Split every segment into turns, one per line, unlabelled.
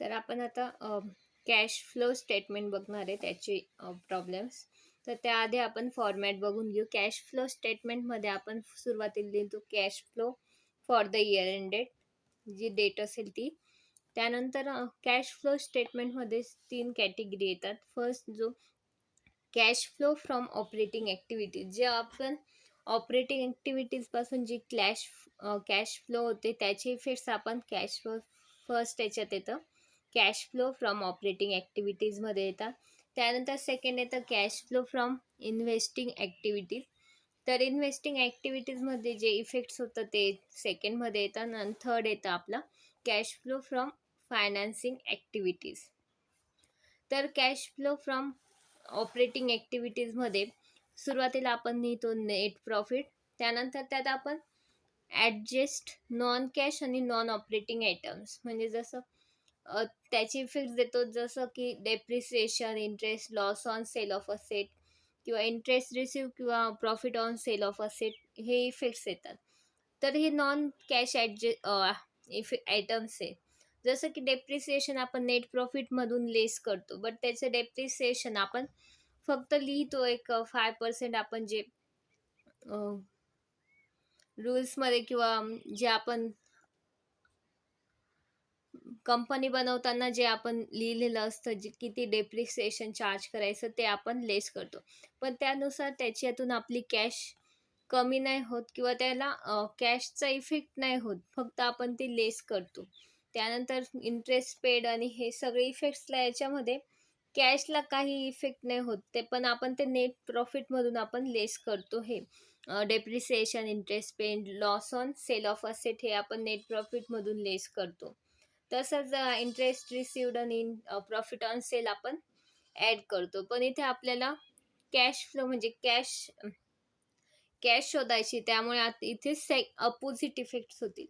तर आपण आता कॅश फ्लो स्टेटमेंट बघणार आहे, त्याचे प्रॉब्लेम्स. तर त्याआधी आपण फॉर्मॅट बघून घेऊ. कॅश फ्लो स्टेटमेंटमध्ये आपण सुरुवातीला लिहितो cash flow for the year ended, जी डेट असेल ती. त्यानंतर कॅश फ्लो स्टेटमेंटमध्ये 3 कॅटेगरी येतात. फर्स्ट जो cash flow from operating activities, जे आपण ऑपरेटिंग ॲक्टिव्हिटीजपासून जी कॅश फ्लो होते त्याचे इफेक्ट्स आपण कॅश फ्लो फर्स्ट याच्यात येतं. कॅश फ्लो फ्रॉम ऑपरेटिंग ॲक्टिव्हिटीजमध्ये येतात. त्यानंतर सेकंड येतं cash flow from investing activities. तर इन्व्हेस्टिंग ॲक्टिव्हिटीजमध्ये जे इफेक्ट्स होतं ते सेकंडमध्ये येतात. आणि थर्ड येतं आपला cash flow from financing activities. तर कॅश फ्लो फ्रॉम ऑपरेटिंग ॲक्टिव्हिटीजमध्ये सुरुवातीला आपण लिहितो नेट प्रॉफिट. त्यानंतर त्यात आपण ॲडजस्ट नॉन कॅश आणि नॉन ऑपरेटिंग आयटम्स, म्हणजे जसं त्याचे इफेक्ट्स देतो, जसं की depreciation, interest, loss on sale of asset किंवा इंटरेस्ट रिसीव किंवा profit on sale of asset, हे इफेक्ट्स येतात. तर हे नॉन कॅश आयटम्स आहे. जसं की डेप्रिसिएशन आपण नेट प्रॉफिटमधून लेस करतो, बट त्याचं डेप्रिसिएशन आपण फक्त लिहितो एक 5% आपण जे रूल्समध्ये किंवा जे आपण कंपनी बनवताना जे आपण लिहिलेलं असतं, जे किती डेप्रिसिएशन चार्ज करायचं ते आपण लेस करतो. पण त्यानुसार त्याच्यातून आपली कॅश कमी नाही होत किंवा त्याला कॅशचा इफेक्ट नाही होत, फक्त आपण ते लेस करतो. त्यानंतर इंटरेस्ट पेड आणि हे सगळे इफेक्ट्सला याच्यामध्ये कॅशला काही इफेक्ट नाही होत, ते पण आपण ते नेट प्रॉफिटमधून आपण लेस करतो. हे depreciation, interest paid, loss on sale of asset हे आपण नेट प्रॉफिटमधून लेस करतो. तसंच इंटरेस्ट रिसिव्ड आणि प्रॉफिट ऑन सेल आपण ॲड करतो. पण इथे आपल्याला कॅश फ्लो म्हणजे कॅश शोधायची, त्यामुळे इथे अपोजिट इफेक्ट्स होतील.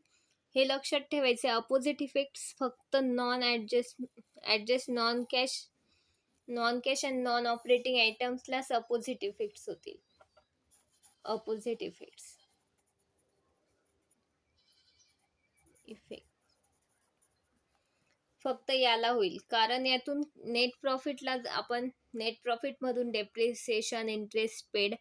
हे लक्षात ठेवायचे. अपोजिट इफेक्ट्स फक्त ॲडजस्ट नॉन कॅश आणि नॉन ऑपरेटिंग आयटम्सलाच अपोजिट इफेक्ट्स होतील. अपोजिट इफेक्ट फक्त याला होईल, कारण यातून नेट प्रॉफिटला आपण नेट प्रॉफिटमधून depreciation, interest paid,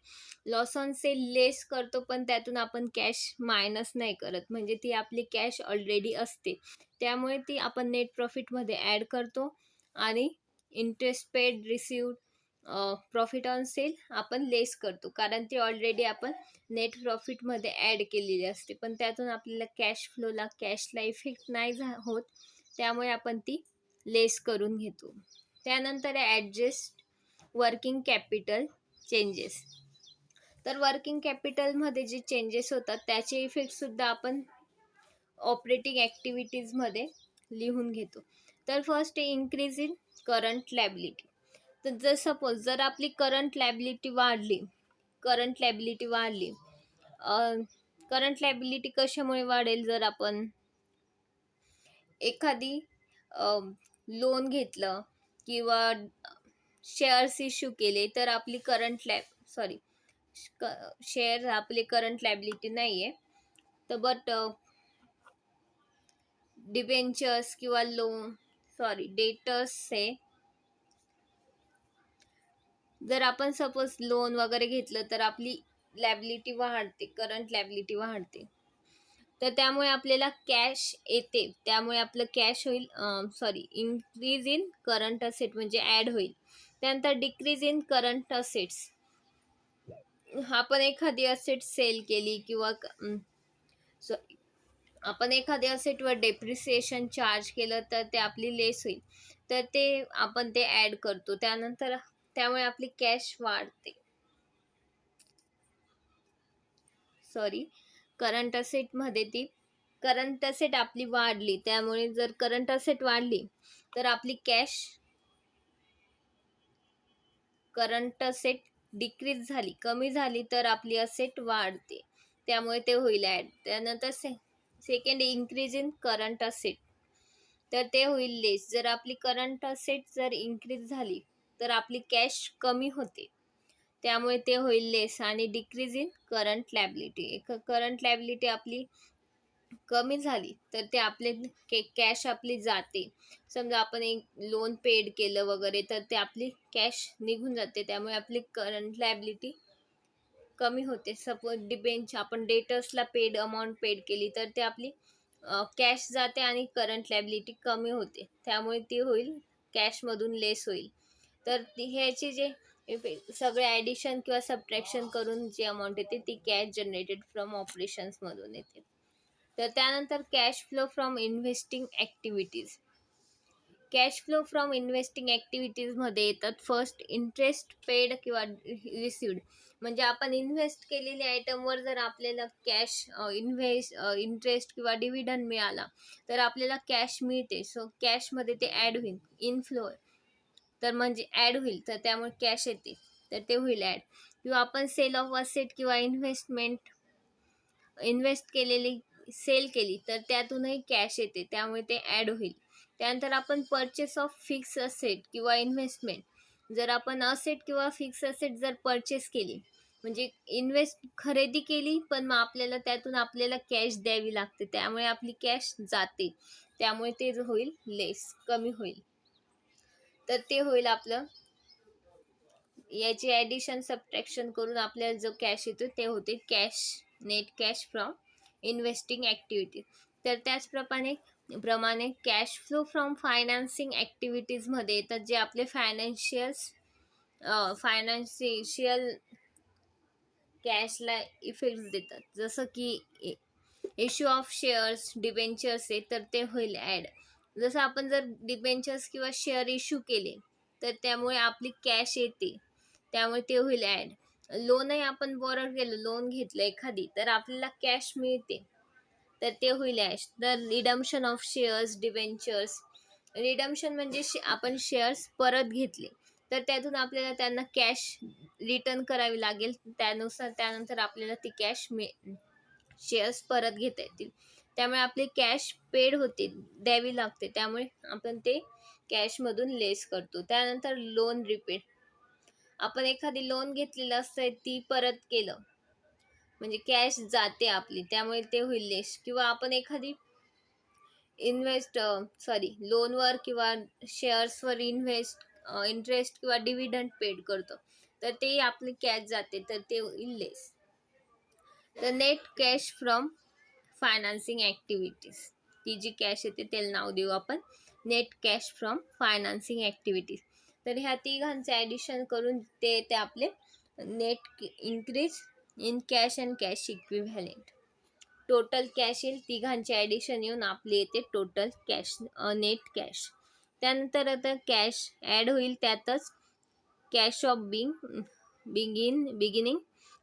loss on sale less करतो, पण त्यातून आपण कॅश मायनस नाही करत, म्हणजे ती आपली कॅश ऑलरेडी असते. त्यामुळे ती आपण नेट प्रॉफिटमध्ये ॲड करतो आणि interest paid, received, profit on sale आपण लेस करतो, कारण ती ऑलरेडी आपण नेट प्रॉफिटमध्ये ॲड केलेली असते. पण त्यातून आपल्याला कॅशला इफेक्ट नाही होत, त्यामुळे आपण ती लेस करून घेतो. त्यानंतर ॲडजस्ट वर्किंग कॅपिटल चेंजेस. तर वर्किंग कॅपिटलमध्ये जे चेंजेस होतात त्याचे इफेक्टसुद्धा आपण ऑपरेटिंग ॲक्टिव्हिटीजमध्ये लिहून घेतो. तर first increase in current liability. तर सपोज जर आपली करंट लॅबिलिटी वाढली, करंट लॅबिलिटी कशामुळे वाढेल? जर आपण एखादी लोन घेतलं किंवा शेअर्स इश्यू केले, तर आपली शेअर आपली करंट लॅबिलिटी नाही आहे. तर बट डिबेंचर्स किंवा डेटर्स आहे. जर आपण सपोज लोन वगैरे घेतलं तर आपली लॅबिलिटी वाढते, करंट लॅबिलिटी वाढते. तर त्यामुळे आपल्याला कॅश येते, त्यामुळे आपलं कॅश होईल इन्क्रीज इन करंट असेट म्हणजे ॲड होईल. त्यानंतर डिक्रीज इन करंट असेट्स. आपण एखादी असेट सेल केली किंवा आपण एखाद्या असेटवर डेप्रिसिएशन चार्ज केलं तर ते आपली लेस होईल, तर ते आपण ते ॲड करतो. त्यानंतर त्यामुळे आपली कॅश वाढते. करंट असेट आपली वाढली, त्यामुळे जर करंट असेट वाढली तर आपली करंट असेट डिक्रीज झाली, कमी झाली, तर आपली असेट वाढते, त्यामुळे ते होईल ॲड. त्यानंतर second increase in current asset, तर ते होईल लेस. जर आपली करंट असेट जर इन्क्रीज झाली तर आपली कॅश कमी होते, त्यामुळे ते होईल लेस. आणि डिक्रीज इन करंट लॅबिलिटी आपली कमी झाली तर ते आपले कॅश आपली जाते. समजा आपण एक लोन पेड केलं वगैरे तर ते आपली कॅश निघून जाते, त्यामुळे आपली करंट लायबिलिटी कमी होते. सपोज डिबेंचर आपण डेटर्सला पेड अमाऊंट पेड केली तर ते आपली कॅश जाते आणि करंट लायबिलिटी कमी होते, त्यामुळे ती होईल कॅशमधून लेस होईल. तर ह्याचे जे सगळे ॲडिशन किंवा सबट्रॅक्शन करून जी अमाऊंट येते ती कॅश जनरेटेड फ्रॉम ऑपरेशन्समधून येते. तर त्यानंतर cash flow from investing activities. Cash flow from investing ॲक्टिव्हिटीजमध्ये येतात फर्स्ट इंटरेस्ट पेड किंवा रिसिव्ड. म्हणजे आपण इन्व्हेस्ट केलेल्या आयटमवर जर आपल्याला कॅश इंटरेस्ट किंवा डिव्हिडंड मिळाला तर आपल्याला कॅश मिळते. सो कॅशमध्ये ते ॲड होईल, इनफ्लो तर म्हणजे ॲड होईल, तर त्यामुळे कॅश येते तर ते होईल ॲड. किंवा आपण सेल ऑफ असेट किंवा इन्व्हेस्ट केलेली सेल केली तर त्यातूनही कॅश येते, त्यामुळे ते ॲड होईल. त्यानंतर आपण परचेस ऑफ फिक्स असेट किंवा इन्व्हेस्टमेंट. जर आपण असेट किंवा फिक्स असेट जर परचेस केली म्हणजे खरेदी केली, पण मग आपल्याला त्यातून आपल्याला कॅश द्यावी लागते, त्यामुळे आपली कॅश जाते, त्यामुळे ते होईल लेस, कमी होईल. तर ते होईल आपलं, याची ॲडिशन सबट्रॅक्शन करून आपल्याला जो कॅश येतो ते होते net cash from investing activities. तर त्याचप्रमाणे कॅश फ्लो फ्रॉम फायनान्सिंग ॲक्टिव्हिटीजमध्ये येतात जे आपले फायनान्शियल कॅशला इफेक्ट्स देतात. जसं की इश्यू ऑफ शेअर्स, डिबेंचर्स आहे तर ते होईल ॲड. जसं आपण जर डिबेंचर्स किंवा शेअर इश्यू केले तर त्यामुळे आपली कॅश येते, त्यामुळे ते होईल ॲड. लोनही आपण बॉरो केलं, लोन घेतलं एखादी तर आपल्याला कॅश मिळते, तर ते होईल ॲश. तर redemption of shares, debentures. Redemption म्हणजे आपण शेअर्स परत घेतले तर त्यातून आपल्याला त्यांना कॅश रिटर्न करावी लागेल, त्यानंतर आपल्याला ती शेअर्स परत घेता येतील, त्यामुळे आपली कॅश पेड होते, द्यावी लागते, त्यामुळे आपण ते कॅशमधून लेस करतो. त्यानंतर लोन रिपेड. आपण एखादी लोन घेतलेलं असतं ती परत केलं म्हणजे कॅश जाते आपली, त्यामुळे ते होईल लेस. किंवा आपण एखादी लोनवर किंवा शेअर्सवर इंटरेस्ट किंवा डिव्हिडंड पेड करतो तर ते आपली कॅश जाते, तर ते होईल लेस. तर net cash from financing activities, ती जी कॅश येते त्याला नाव देऊ आपण net cash from financing activities. तर ह्या तिघांचे ॲडिशन करून ते येते आपले net increase in cash and cash equivalent. Total cash येईल, तिघांचे ॲडिशन येऊन आपले येते टोटल कॅश, नेट कॅश. त्यानंतर आता कॅश ॲड होईल, त्यातच कॅश ऑफ बिगिनिंग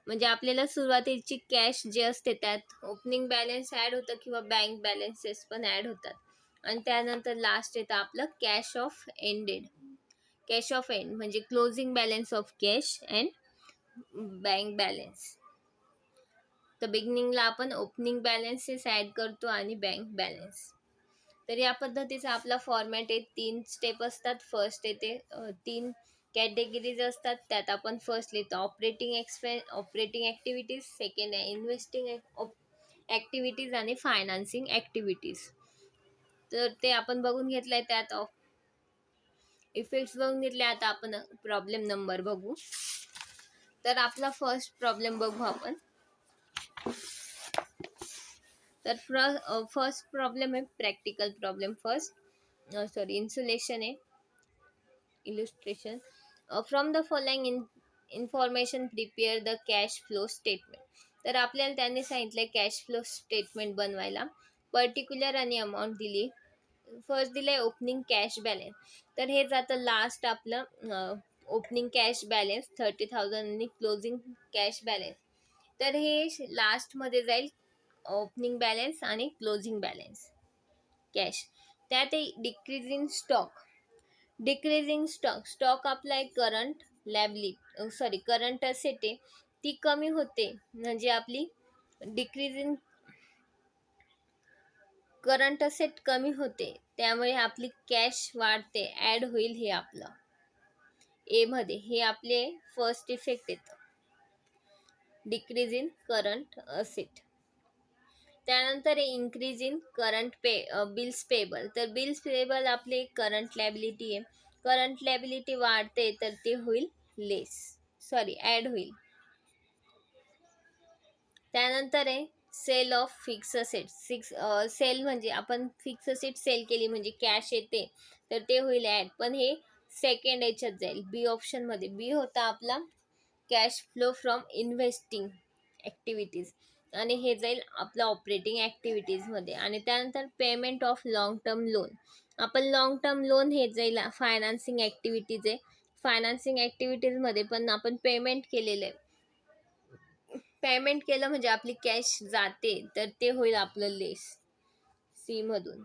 म्हणजे आपल्याला सुरुवातीची कॅश जे असते त्यात ओपनिंग बॅलन्स ॲड होतं किंवा बँक बॅलन्सेस पण ॲड होतात. आणि त्यानंतर लास्ट येतं आपलं कॅश ऑफ एंड म्हणजे closing balance of cash and bank balance. तर बिगिनिंगला आपण ओपनिंग बॅलन्सेस ॲड करतो आणि बँक बॅलन्स. तर या पद्धतीचा आपला फॉर्मॅट आहे. 3 स्टेप असतात. फर्स्ट येते 3 कॅटेगरीज असतात, त्यात आपण फर्स्ट लिहितो ऑपरेटिंग ॲक्टिव्हिटीज, सेकंड आहे इन्व्हेस्टिंग ॲक्टिव्हिटीज आणि फायनान्सिंग ॲक्टिव्हिटीज. तर ते आपण बघून घेतलंय, त्यात इफेक्ट्स बघून घेतले. आता आपण प्रॉब्लेम नंबर बघू. तर आपला फर्स्ट प्रॉब्लेम बघू आपण. तर फर्स्ट प्रॉब्लेम आहे प्रॅक्टिकल प्रॉब्लेम. इन्सुलेशन आहे, illustration. From the following information prepare the cash flow statement. तर आपल्याला त्यांनी सांगितलं कॅश फ्लो स्टेटमेंट बनवायला. पर्टिक्युलर आणि अमाऊंट दिली. फर्स्ट दिलं आहे ओपनिंग कॅश बॅलन्स, तर हे जातं लास्ट आपलं ओपनिंग कॅश बॅलन्स 30,000 आणि क्लोजिंग कॅश बॅलन्स. तर हे लास्टमध्ये जाईल ओपनिंग बॅलन्स आणि क्लोजिंग बॅलन्स कॅश. त्यात डिक्रीजिंग स्टॉक आपला एक करंट असेट आहे, ती कमी होते म्हणजे आपली डिक्रीजिंग करंट असेट कमी होते, त्यामुळे आपली कॅश वाढते, ॲड होईल. हे आपलं ए मध्ये हे आपले फर्स्ट इफेक्ट येतं, डिक्रीज इन करंट असेट. त्यानंतर increase in current bills payable. तर बिल्स पेबल आपली करंट लायबिलिटी आहे. करंट लायबिलिटी वाढते तर ते होईल लेस, सॉरी ॲड होईल. त्यानंतर आहे sale of fix asset. Sale म्हणजे आपण फिक्स असेट सेल केली म्हणजे कॅश येते तर ते होईल ॲड, पण हे सेकंड याच्यात जाईल, बी ऑप्शनमध्ये. बी होता आपला cash flow from investing activities आणि हे जाईल आपलं ऑपरेटिंग ॲक्टिव्हिटीजमध्ये. आणि त्यानंतर payment of long term loan. आपण लॉंग टर्म लोन हे जाईल फायनान्सिंग ॲक्टिव्हिटीज आहे. फायनान्सिंग ॲक्टिव्हिटीजमध्ये पण आपण पेमेंट केलेलं आहे. पेमेंट केलं म्हणजे आपली कॅश जाते तर ते होईल आपलं लेस, सी मधून,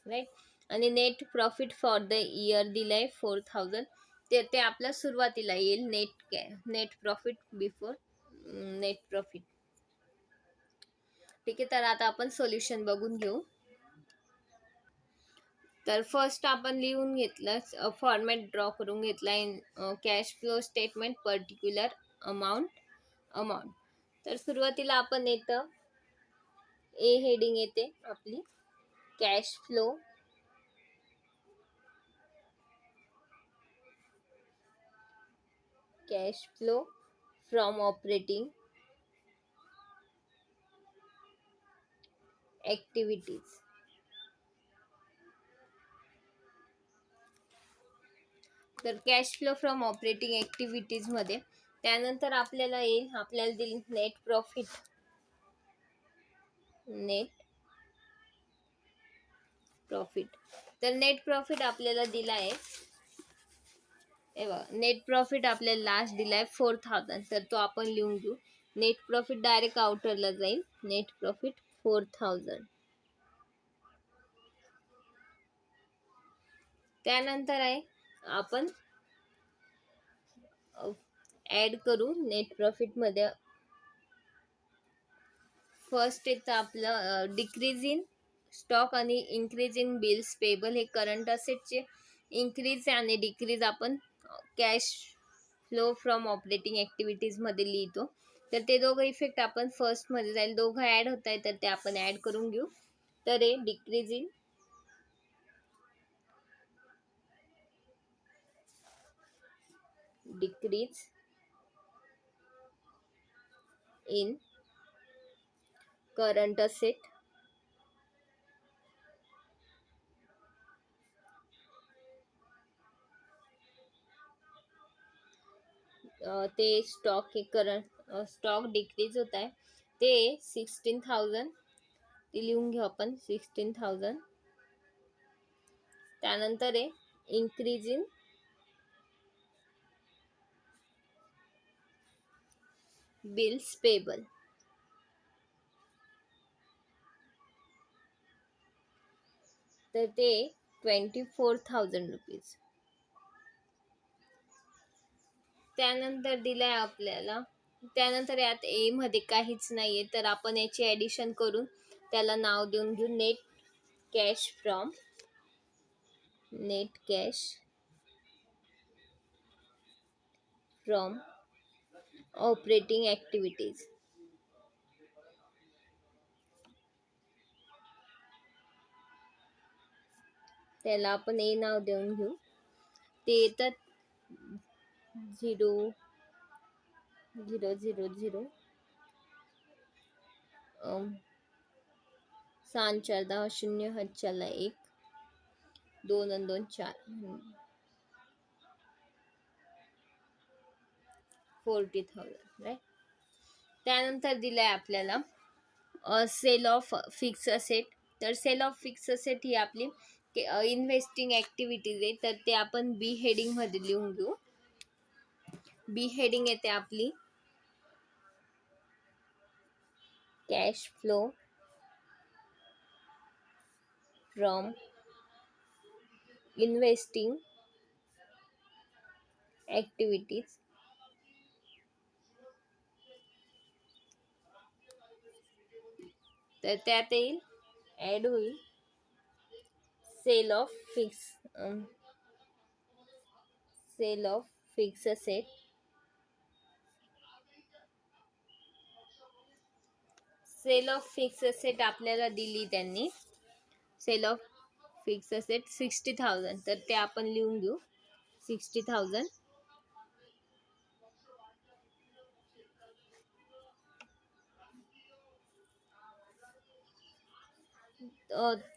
राईट. आणि net profit for the year दिलाय 4000, ते आपल्या सुरुवातीला येईल. Net profit before net profit. ठीक आहे, तर आता आपण सोल्युशन बघून घेऊ. तर फर्स्ट आपण लिहून घेतलं, फॉर्मॅट ड्रॉ करून घेतला in cash flow statement particular amount. तर सुरुवातीला आपण येतं ए हेडिंग येते आपली cash flow from operating activities. तर cash flow from operating activities मध्ये त्यानंतर आपल्याला येईल, आपल्याला दिली नेट प्रॉफिट. तर नेट प्रॉफिट आपल्याला दिला आहे, नेट प्रॉफिट आपल्याला लास्ट दिलाय 4000, तर तो आपण लिहून घेऊ. नेट प्रॉफिट डायरेक्ट आउटरला जाईल, नेट प्रॉफिट 4000. त्यानंतर आहे आपण ऍड करू नेट प्रॉफिट मध्ये. फर्स्ट येतं आपलं डिक्रीज इन स्टॉक आणि इन्क्रीज इन बिल्स पेबल. हे करंट असेटचे इन्क्रीज आणि डिक्रीज आपण cash flow from operating activities मध्ये लिहितो. तर ते दोघं इफेक्ट आपण फर्स्ट मध्ये जाईल, दोघं ऍड होत आहे तर ते आपण ऍड करून घेऊ. तर हे डिक्रीज इन करंट असेट ते स्टॉक हे स्टॉक डिक्रीज होत आहे ते 16000, ते लिहून घेऊ आपण 16000. त्यानंतर आहे इन्क्रीज इन बिल्स पेबल. तर ते 24000 रुपीज. त्यानंतर दिलाय आपल्याला, त्यानंतर यात ए मध्ये काहीच नाहीये तर आपण याची ऍडिशन करून त्याला नाव देऊन घेऊ net cash from operating activities. त्याला आपण ए नाव देऊन घेऊ. ते येतात 0000 4 10 0 4 1 2 2 4 40,000, राईट. त्यानंतर दिलाय आपल्याला सेल ऑफ फिक्स असेट. तर सेल ऑफ फिक्स असेट ही आपली इन्व्हेस्टिंग ॲक्टिव्हिटीज आहे, तर ते आपण बी हेडिंग मध्ये लिहून घेऊ. बी हेडिंग येते आपली cash flow from investing activities. तर त्यात येईल ॲड होईल sale of fix asset sale of fix asset आपल्याला दिली त्यांनी, सेल ऑफ फिक्स असेट 60,000, तर ते आपण लिहून घेऊ 60,000.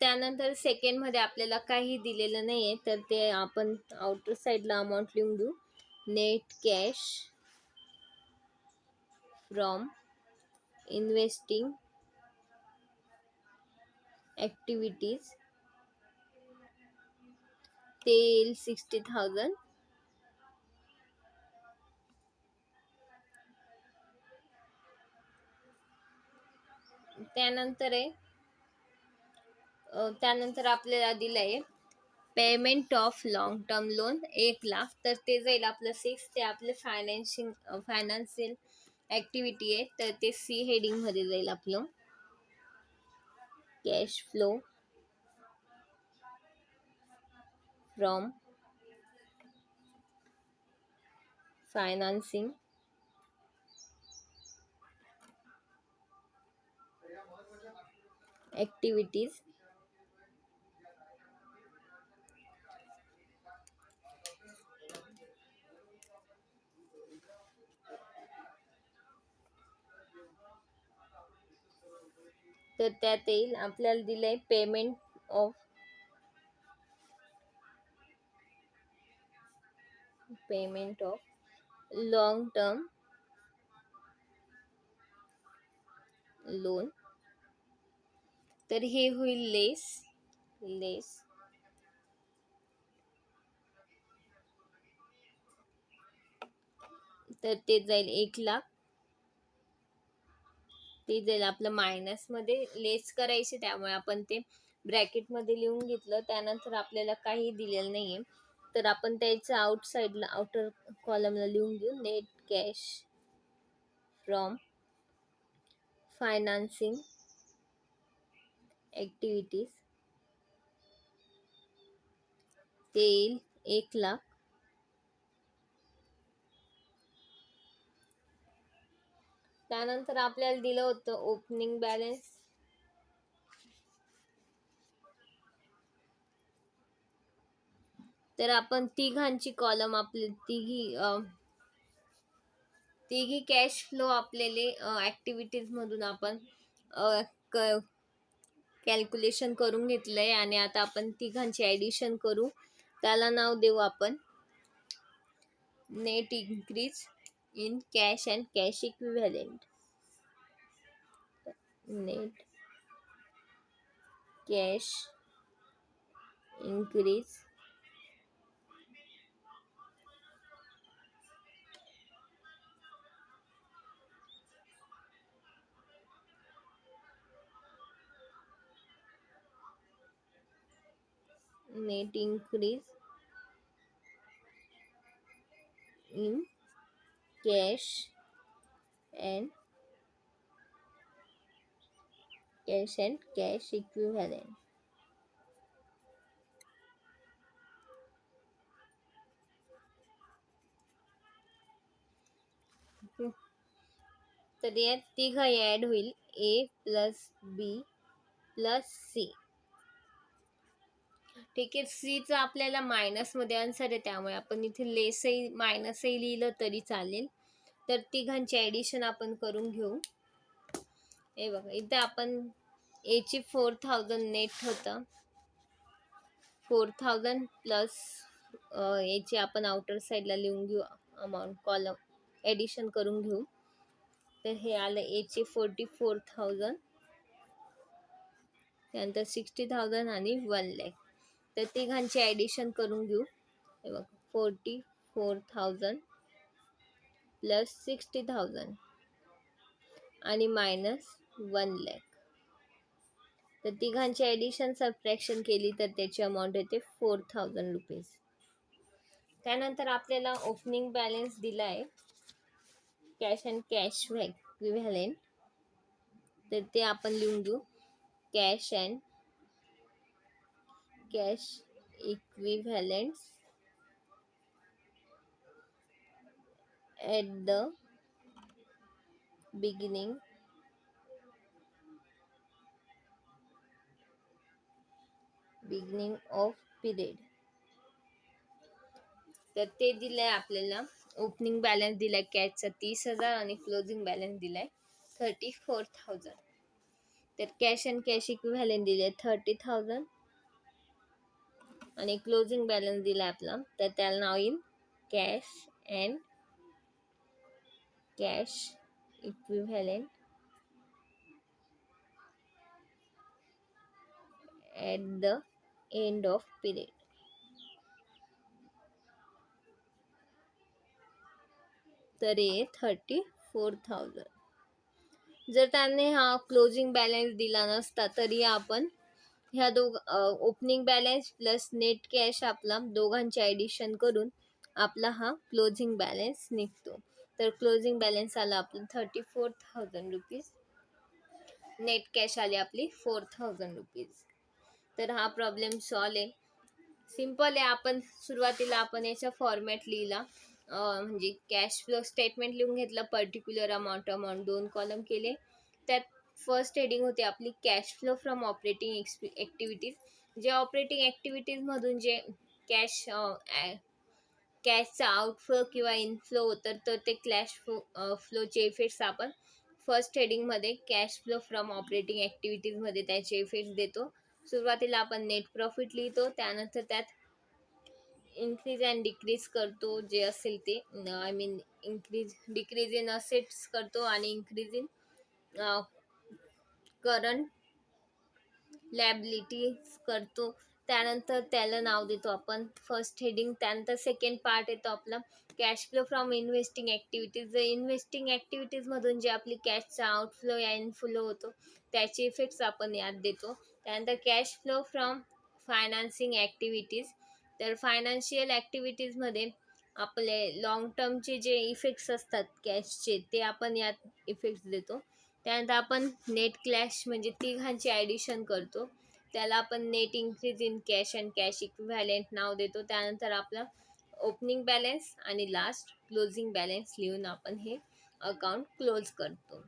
त्यानंतर सेकंड मध्ये आपल्याला काही दिलेलं नाहीये, तर ते आपण आउटर साइडला अमाऊंट लिहून घेऊ. Net cash from investing activities ते येईल 60,000. त्यानंतर आपल्याला दिलंय payment of long term loan 1,00,000, तर ते जाईल आपलं 6. ते आपलं फायनान्शियल ऍक्टिव्हिटी आहे, तर ते सी हेडिंग मध्ये जाईल आपलं. Cash flow from financing activities तर त्यात येईल आपल्याला दिलंय payment of long term loan, तर हे होईल लेस तर ते जाईल 1,00,000. ते जाईल आपलं मायनस मध्ये, लेस करायचे त्यामुळे आपण ते ब्रॅकेट मध्ये लिहून घेतलं. त्यानंतर आपल्याला काही दिलेलं नाहीये, तर आपण त्याचं आउटसाइडला आउटर कॉलमला लिहून घेऊ. Net cash from financing activities ते येईल 1,00,000. त्यानंतर आपल्याला दिलं होतं ओपनिंग बॅलन्स, तर आपण तिघांची कॉलम आपले तिघी कॅश फ्लो आपल्याला ऍक्टिव्हिटीज मधून आपण कॅल्क्युलेशन करून घेतलंय, आणि आता आपण तिघांची ऍडिशन करू. त्याला नाव देऊ आपण net increase in cash and cash equivalent. Net cash increase in cash and cash equivalent. तर यात तिघ ऍड होईल, A plus B plus C. ठीक आहे, सी चा आपल्याला मायनस मध्ये आन्सर आहे, त्यामुळे आपण इथे लेसही मायनसही लिहिलं तरी चालेल. तर तिघांची ऍडिशन आपण करून घेऊ. हे बघा, इथे आपण ए ची 4,000 नेट होतं, 4,000 प्लस याची आपण आउटर साइडला लिहून घेऊ अमाऊंट, कॉलम ऍडिशन करून घेऊ. तर हे आलं ए चे 44,000, त्यानंतर 60,000 आणि 1,00,000. तर तिघांची ऍडिशन करून घेऊ. हे बघ, 44,000 प्लस 60,000 आणि मायनस 1,00,000. तर तिघांची ऍडिशन सबट्रॅक्शन केली तर त्याची अमाऊंट येते 4,000 रुपीज. त्यानंतर आपल्याला ओपनिंग बॅलन्स दिला आहे कॅश अँड कॅश इक्विव्हॅलेंट, तर ते आपण लिहून घेऊ. Cash and cash equivalents at the beginning beginning of period. तर ते दिलंय आपल्याला. ओपनिंग बॅलन्स दिलाय कॅशचा 30,000 आणि क्लोजिंग बॅलन्स दिलाय 34,000. तर कॅश अँड कॅश इक्विव्हॅलेंट दिले 30,000 आणि क्लोजिंग बॅलन्स दिलाय आपला, तर त्याला नाव येईल cash and cash equivalent at the end of period. तर हे 34,000. जर त्याने हा क्लोजिंग बॅलन्स दिला नसता तरी आपण ह्या opening balance plus net cash आपला दोघांचे ॲडिशन करून आपला हा क्लोजिंग बॅलन्स निघतो. तर क्लोजिंग बॅलन्स आला आपला 34,000 रुपीज. नेट कॅश आली आपली 4,000 रुपीज. तर हा प्रॉब्लेम सॉल्व आहे. सिंपल आहे. आपण सुरुवातीला आपण याचा फॉर्मॅट लिहिला, म्हणजे कॅश फ्लो स्टेटमेंट लिहून घेतलं, पर्टिक्युलर अमाऊंट 2 कॉलम केले. त्यात फर्स्ट हेडिंग होती आपली cash flow from operating activities. जे ऑपरेटिंग ॲक्टिव्हिटीजमधून जे कॅशचा आउटफ्लो किंवा इनफ्लो होतं तर ते कॅश फ्लोचे इफेक्ट्स आपण फर्स्ट हेडिंगमध्ये कॅश फ्लो फ्रॉम ऑपरेटिंग ॲक्टिव्हिटीजमध्ये त्याचे इफेक्ट्स देतो. सुरुवातीला आपण नेट प्रॉफिट लिहितो, त्यानंतर त्यात इन्क्रीज अँड डिक्रीज करतो जे असेल ते, I mean decrease in assets करतो आणि इन्क्रीज इन करंट लॅबिलिटीज करतो. त्यानंतर त्याला नाव देतो आपण फर्स्ट हेडिंग. त्यानंतर सेकंड पार्ट येतो आपला cash flow from investing activities. Investing ॲक्टिव्हिटीजमधून जे आपली कॅशचा आउटफ्लो या इनफ्लो होतो त्याचे इफेक्ट्स आपण यात देतो. त्यानंतर cash flow from financing activities. तर फायनान्शियल ॲक्टिव्हिटीजमध्ये आपले लॉंग टर्मचे जे इफेक्ट्स असतात कॅशचे ते आपण यात इफेक्ट्स देतो. त्यानंतर आपण नेट कॅश म्हणजे तिघांचे ॲडिशन करतो, त्याला आपण net increase in cash and cash equivalent नाव देतो. त्यानंतर आपला ओपनिंग बॅलन्स आणि लास्ट क्लोजिंग बॅलन्स लिहून आपण हे अकाउंट क्लोज करतो.